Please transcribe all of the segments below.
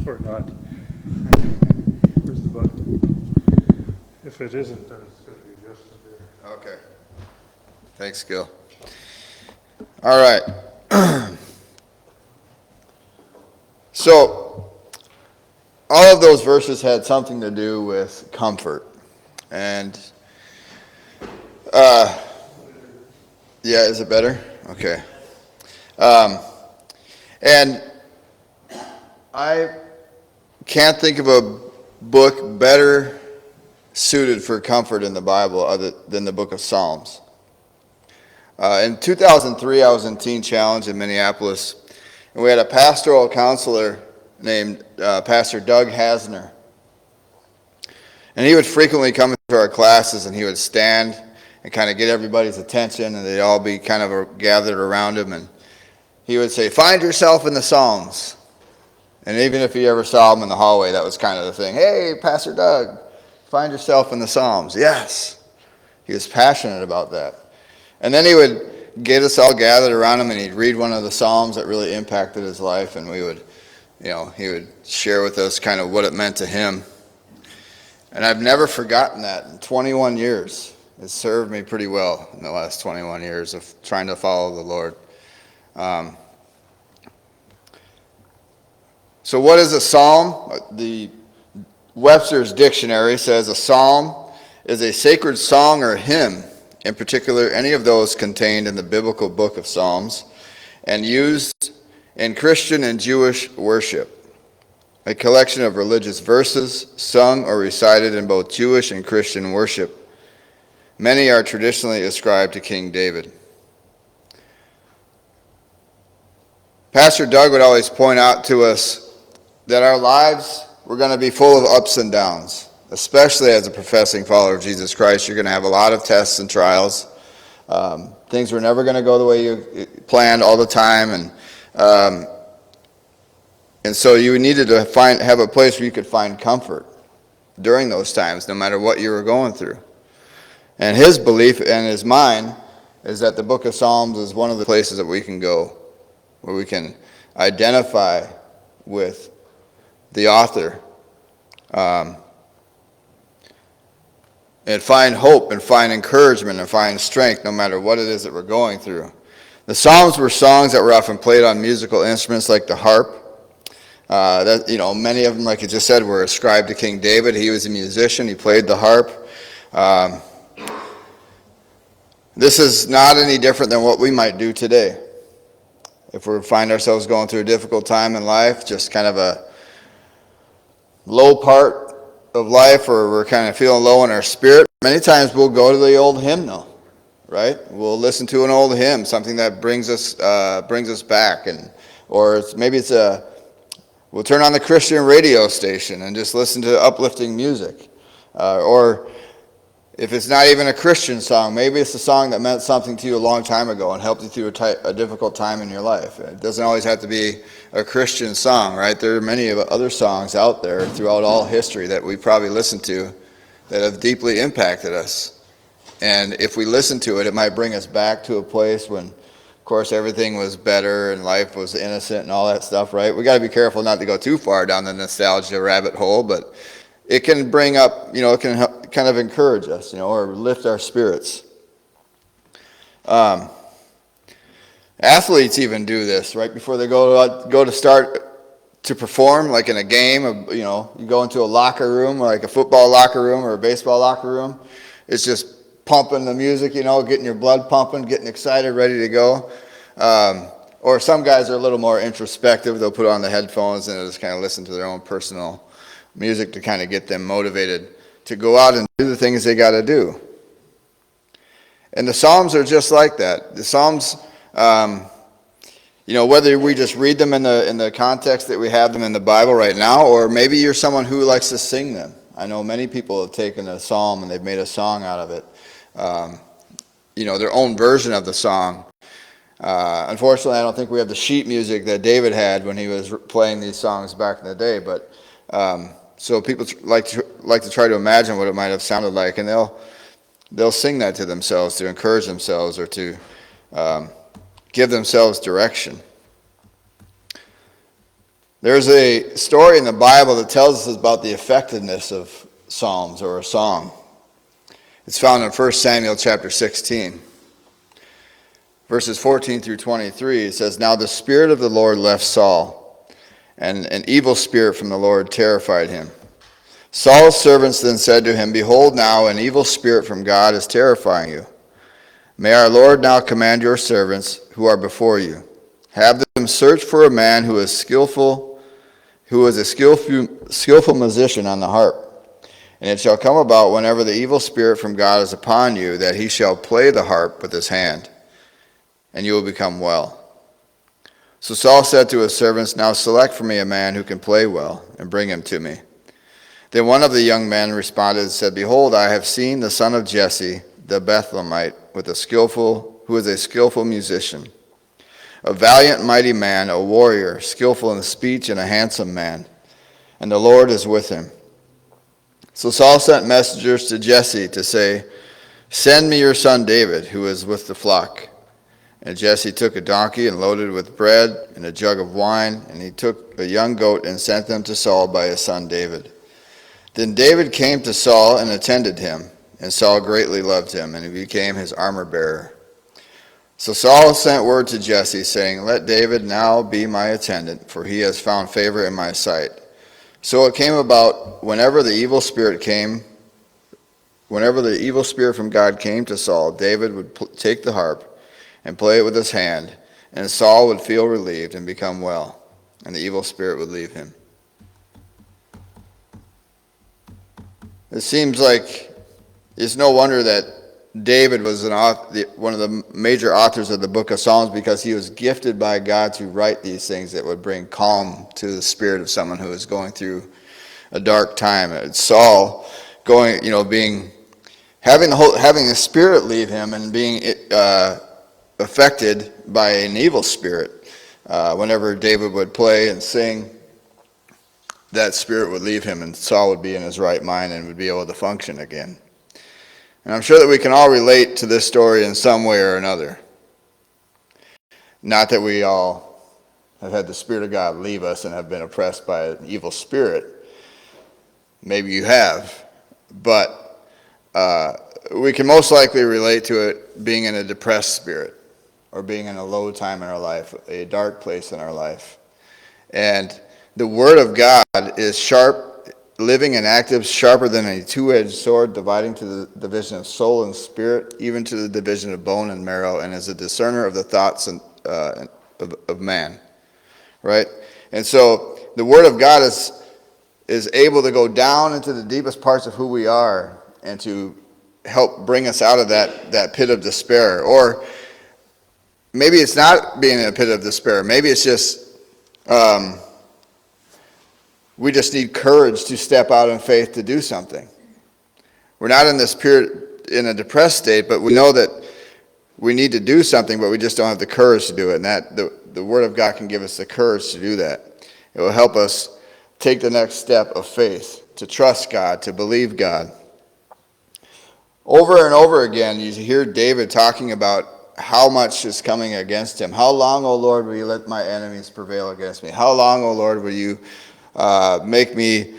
or not. Where's the button? If it isn't, then it's going to be adjusted there. Okay. Thanks, Gil. All right. So, all of those verses had something to do with comfort. And, yeah, is it better? Okay. And I can't think of a book better suited for comfort in the Bible other than the book of Psalms. In 2003, I was in Teen Challenge in Minneapolis, and we had a pastoral counselor named Pastor Doug Hasner. And he would frequently come into our classes, and he would stand and kind of get everybody's attention, and they'd all be kind of gathered around him, and he would say, "Find yourself in the Psalms." And even if you ever saw him in the hallway, that was kind of the thing. "Hey, Pastor Doug, find yourself in the Psalms." Yes. He was passionate about that. And then he would get us all gathered around him, and he'd read one of the Psalms that really impacted his life, and we would, he would share with us kind of what it meant to him. And I've never forgotten that in 21 years. It served me pretty well in the last 21 years of trying to follow the Lord. So what is a psalm? The Webster's Dictionary says a psalm is a sacred song or hymn, in particular any of those contained in the biblical book of Psalms, and used in Christian and Jewish worship. A collection of religious verses sung or recited in both Jewish and Christian worship. Many are traditionally ascribed to King David. Pastor Doug would always point out to us that our lives were going to be full of ups and downs, especially as a professing follower of Jesus Christ. You're going to have a lot of tests and trials. Things were never going to go the way you planned all the time, and so you needed to have a place where you could find comfort during those times, no matter what you were going through. And his belief and his mind is that the book of Psalms is one of the places that we can go, where we can identify with the author, and find hope and find encouragement and find strength no matter what it is that we're going through. The Psalms were songs that were often played on musical instruments like the harp. Many of them, like you just said, were ascribed to King David. He was a musician. He played the harp. This is not any different than what we might do today. If we find ourselves going through a difficult time in life, just kind of a low part of life, or we're kind of feeling low in our spirit, many times we'll go to the old hymnal, right? We'll listen to an old hymn, something that brings us back, we'll turn on the Christian radio station and just listen to uplifting music, or if it's not even a Christian song, maybe it's a song that meant something to you a long time ago and helped you through a difficult time in your life. It doesn't always have to be a Christian song, right? There are many other songs out there throughout all history that we probably listen to that have deeply impacted us. And if we listen to it, it might bring us back to a place when, of course, everything was better and life was innocent and all that stuff, right? We got to be careful not to go too far down the nostalgia rabbit hole, but it can bring up, it can help, kind of encourage us, or lift our spirits. Athletes even do this right before they go to start to perform, like in a game. You go into a locker room, like a football locker room or a baseball locker room. It's just pumping the music, getting your blood pumping, getting excited, ready to go. Or some guys are a little more introspective. They'll put on the headphones and they'll just kind of listen to their own personal music to kind of get them motivated to go out and do the things they got to do. And the Psalms are just like that. The Psalms, whether we just read them in the context that we have them in the Bible right now, or maybe you're someone who likes to sing them. I know many people have taken a psalm and they've made a song out of it. Their own version of the song. Unfortunately, I don't think we have the sheet music that David had when he was playing these songs back in the day, but so people like to try to imagine what it might have sounded like, and they'll sing that to themselves to encourage themselves or to give themselves direction. There's a story in the Bible that tells us about the effectiveness of psalms or a song. It's found in 1 Samuel chapter 16. Verses 14 through 23, it says, "Now the Spirit of the Lord left Saul, and an evil spirit from the Lord terrified him. Saul's servants then said to him, 'Behold, now an evil spirit from God is terrifying you. May our Lord now command your servants who are before you. Have them search for a man who is a skillful musician on the harp. And it shall come about whenever the evil spirit from God is upon you, that he shall play the harp with his hand, and you will become well.' So Saul said to his servants, 'Now select for me a man who can play well, and bring him to me.' Then one of the young men responded and said, 'Behold, I have seen the son of Jesse, the Bethlehemite, who is a skillful musician, a valiant mighty man, a warrior, skillful in speech, and a handsome man. And the Lord is with him.' So Saul sent messengers to Jesse to say, 'Send me your son David, who is with the flock.' And Jesse took a donkey and loaded with bread and a jug of wine, and he took a young goat and sent them to Saul by his son David. Then David came to Saul and attended him, and Saul greatly loved him, and he became his armor-bearer. So Saul sent word to Jesse, saying, 'Let David now be my attendant, for he has found favor in my sight.' So it came about, whenever the evil spirit from God came to Saul, David would take the harp and play it with his hand, and Saul would feel relieved and become well, and the evil spirit would leave him." It seems like it's no wonder that David was one of the major authors of the book of Psalms, because he was gifted by God to write these things that would bring calm to the spirit of someone who is going through a dark time. It's Saul having the spirit leave him and being affected by an evil spirit. Whenever David would play and sing, that spirit would leave him, and Saul would be in his right mind and would be able to function again. And I'm sure that we can all relate to this story in some way or another. Not that we all have had the Spirit of God leave us and have been oppressed by an evil spirit. Maybe you have. But we can most likely relate to it being in a depressed spirit, or being in a low time in our life, a dark place in our life. And the Word of God is sharp, living and active, sharper than a two-edged sword, dividing to the division of soul and spirit, even to the division of bone and marrow, and is a discerner of the thoughts of man. Right? And so the Word of God is able to go down into the deepest parts of who we are and to help bring us out of that pit of despair. Or maybe it's not being in a pit of despair. Maybe it's just we just need courage to step out in faith to do something. We're not in this period in a depressed state, but we know that we need to do something, but we just don't have the courage to do it. And that the Word of God can give us the courage to do that. It will help us take the next step of faith, to trust God, to believe God. Over and over again, you hear David talking about how much is coming against him. "How long, O Lord, will you let my enemies prevail against me? How long, O Lord, will you make me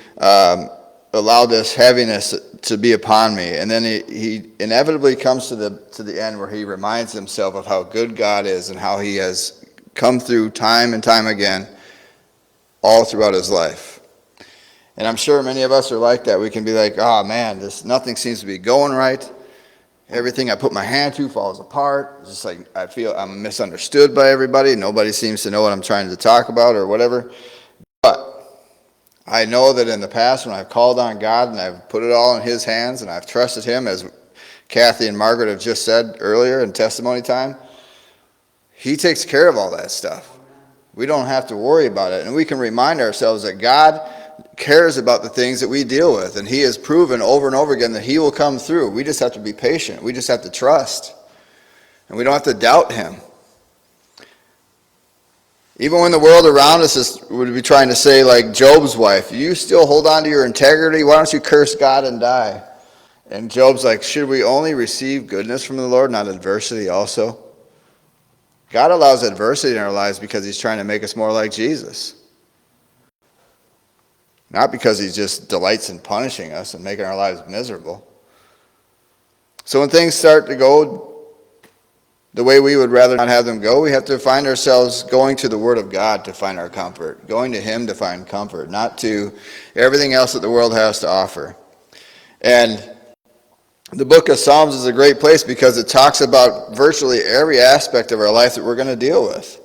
allow this heaviness to be upon me?" And then he inevitably comes to the end where he reminds himself of how good God is and how he has come through time and time again all throughout his life. And I'm sure many of us are like that. We can be like, "Oh man, nothing seems to be going right. Everything I put my hand to falls apart. It's just like I feel I'm misunderstood by everybody. Nobody seems to know what I'm trying to talk about," or whatever. But I know that in the past, when I've called on God and I've put it all in His hands and I've trusted Him, as Kathy and Margaret have just said earlier in testimony time, He takes care of all that stuff. We don't have to worry about it. And we can remind ourselves that God cares about the things that we deal with. And He has proven over and over again that He will come through. We just have to be patient. We just have to trust. And we don't have to doubt Him. Even when the world around us would be trying to say, like Job's wife, "You still hold on to your integrity? Why don't you curse God and die?" And Job's like, "Should we only receive goodness from the Lord, not adversity also?" God allows adversity in our lives because He's trying to make us more like Jesus. not because he just delights in punishing us and making our lives miserable. So when things start to go the way we would rather not have them go, we have to find ourselves going to the Word of God to find our comfort, going to Him to find comfort, not to everything else that the world has to offer. And the book of Psalms is a great place because it talks about virtually every aspect of our life that we're going to deal with.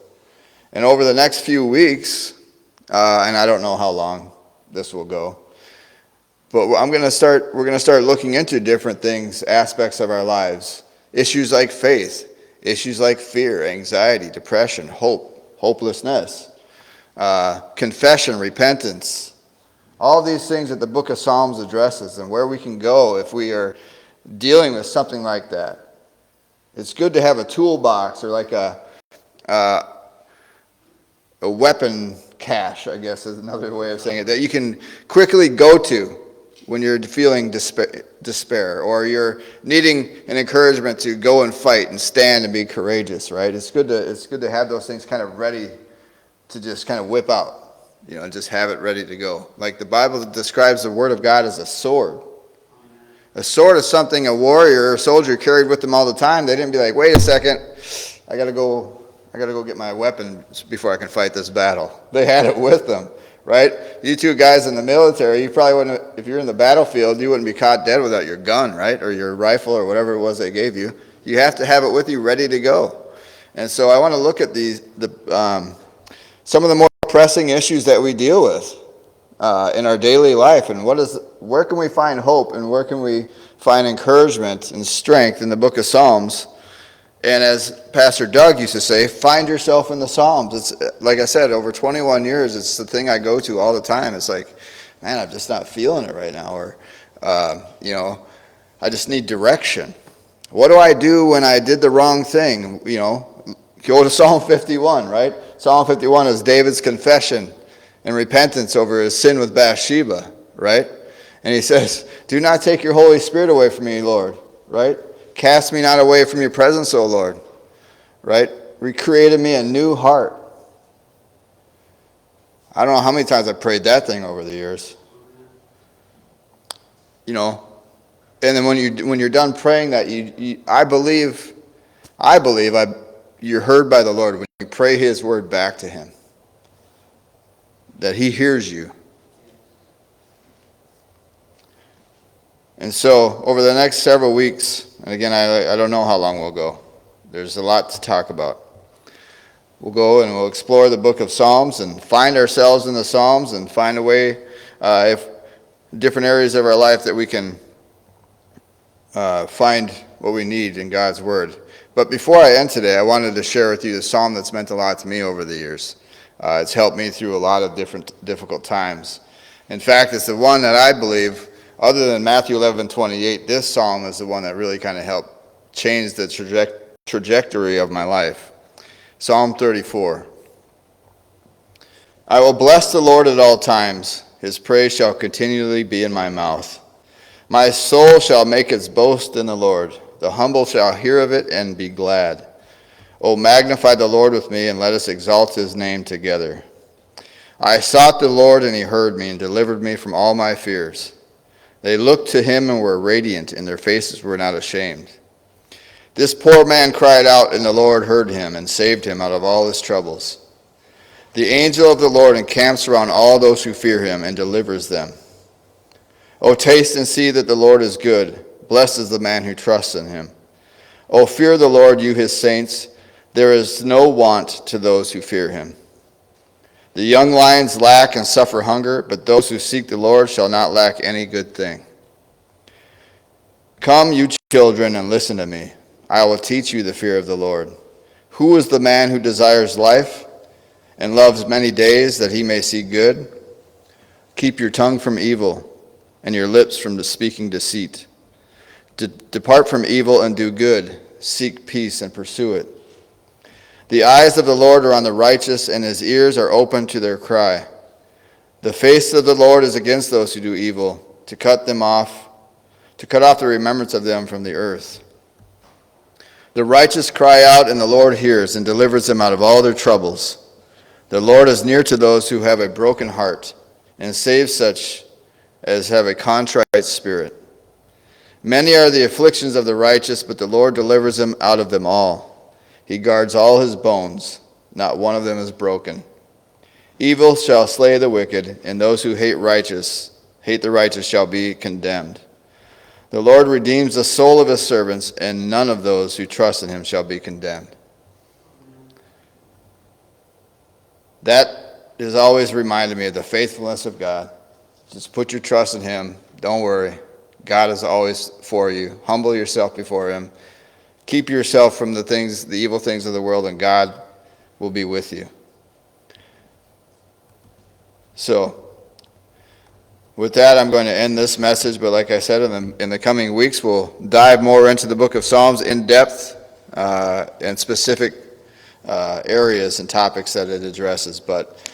And over the next few weeks, and I don't know how long this will go, but we're going to start looking into different things, aspects of our lives, issues like faith, issues like fear, anxiety, depression, hope, hopelessness, confession, repentance, all these things that the book of Psalms addresses and where we can go if we are dealing with something like that. It's good to have a toolbox or like a weapon cache, I guess is another way of saying it, that you can quickly go to when you're feeling despair or you're needing an encouragement to go and fight and stand and be courageous, right? It's good to have those things kind of ready to just kind of whip out, and just have it ready to go. Like the Bible describes the Word of God as a sword. A sword is something a warrior or a soldier carried with them all the time. They didn't be like, wait a second, I gotta go get my weapon before I can fight this battle. They had it with them, right? You two guys in the military, you probably wouldn't, if you're in the battlefield, you wouldn't be caught dead without your gun, right? Or your rifle or whatever it was they gave you. You have to have it with you ready to go. And so I want to look at some of the more pressing issues that we deal with in our daily life, and where can we find hope and where can we find encouragement and strength in the book of Psalms. And as Pastor Doug used to say, find yourself in the Psalms. It's like I said, over 21 years, it's the thing I go to all the time. It's like, man, I'm just not feeling it right now, or I just need direction. What do I do when I did the wrong thing? Go to Psalm 51, right? Psalm 51 is David's confession and repentance over his sin with Bathsheba, right? And he says, do not take your Holy Spirit away from me, Lord, right? Cast me not away from your presence, O Lord, right? Recreate in me a new heart. I don't know how many times I've prayed that thing over the years. And then when you're done praying that, I believe you're heard by the Lord when you pray His word back to Him, that He hears you. And so over the next several weeks, and again, I don't know how long we'll go. There's a lot to talk about. We'll go and we'll explore the book of Psalms and find ourselves in the Psalms and find a way, if different areas of our life that we can find what we need in God's Word. But before I end today, I wanted to share with you the psalm that's meant a lot to me over the years. It's helped me through a lot of different difficult times. In fact, it's the one that I believe, other than Matthew 11:28, this psalm is the one that really kind of helped change the trajectory of my life. Psalm 34. I will bless the Lord at all times. His praise shall continually be in my mouth. My soul shall make its boast in the Lord. The humble shall hear of it and be glad. O magnify the Lord with me, and let us exalt His name together. I sought the Lord, and He heard me and delivered me from all my fears. They looked to Him and were radiant, and their faces were not ashamed. This poor man cried out, and the Lord heard him and saved him out of all his troubles. The angel of the Lord encamps around all those who fear Him and delivers them. O taste and see that the Lord is good. Blessed is the man who trusts in Him. O fear the Lord, you His saints. There is no want to those who fear Him. The young lions lack and suffer hunger, but those who seek the Lord shall not lack any good thing. Come, you children, and listen to me. I will teach you the fear of the Lord. Who is the man who desires life and loves many days that he may see good? Keep your tongue from evil and your lips from speaking deceit. Depart from evil and do good. Seek peace and pursue it. The eyes of the Lord are on the righteous, and His ears are open to their cry. The face of the Lord is against those who do evil, to cut off the remembrance of them from the earth. The righteous cry out, and the Lord hears and delivers them out of all their troubles. The Lord is near to those who have a broken heart and save such as have a contrite spirit. Many are the afflictions of the righteous, but the Lord delivers him out of them all. He guards all his bones, not one of them is broken. Evil shall slay the wicked, and those who hate the righteous shall be condemned. The Lord redeems the soul of his servants, and none of those who trust in him shall be condemned. That has always reminded me of the faithfulness of God. Just put your trust in him. Don't worry. God is always for you. Humble yourself before him. Keep yourself from the evil things of the world, and God will be with you. So, with that, I'm going to end this message, but like I said, in the coming weeks, we'll dive more into the book of Psalms in depth and specific areas and topics that it addresses. But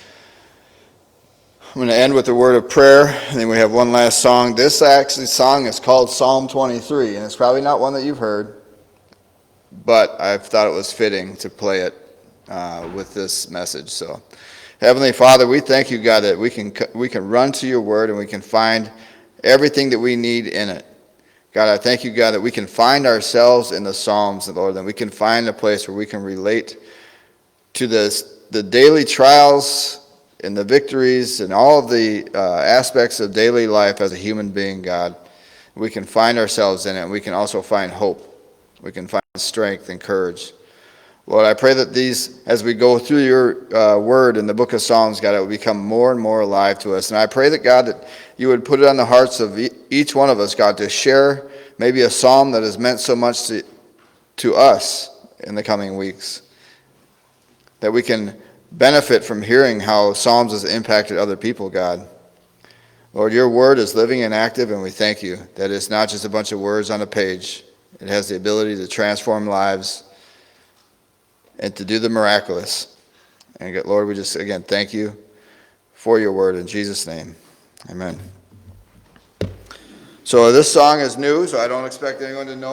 I'm going to end with a word of prayer, and then we have one last song. This song is called Psalm 23, and it's probably not one that you've heard, but I thought it was fitting to play it with this message. So, Heavenly Father, we thank you, God, that we can run to your word and we can find everything that we need in it. God, I thank you, God, that we can find ourselves in the Psalms, Lord, and we can find a place where we can relate to the daily trials and the victories and all of the aspects of daily life as a human being, God. We can find ourselves in it, and we can also find hope. We can find strength and courage. Lord, I pray that as we go through your word in the book of Psalms, God, it will become more and more alive to us. And I pray that, God, that you would put it on the hearts of each one of us, God, to share maybe a psalm that has meant so much to us in the coming weeks. That we can benefit from hearing how Psalms has impacted other people, God. Lord, your word is living and active, and we thank you that it's not just a bunch of words on a page. It has the ability to transform lives and to do the miraculous. And Lord, we just, again, thank you for your word in Jesus' name. Amen. So this song is new, so I don't expect anyone to know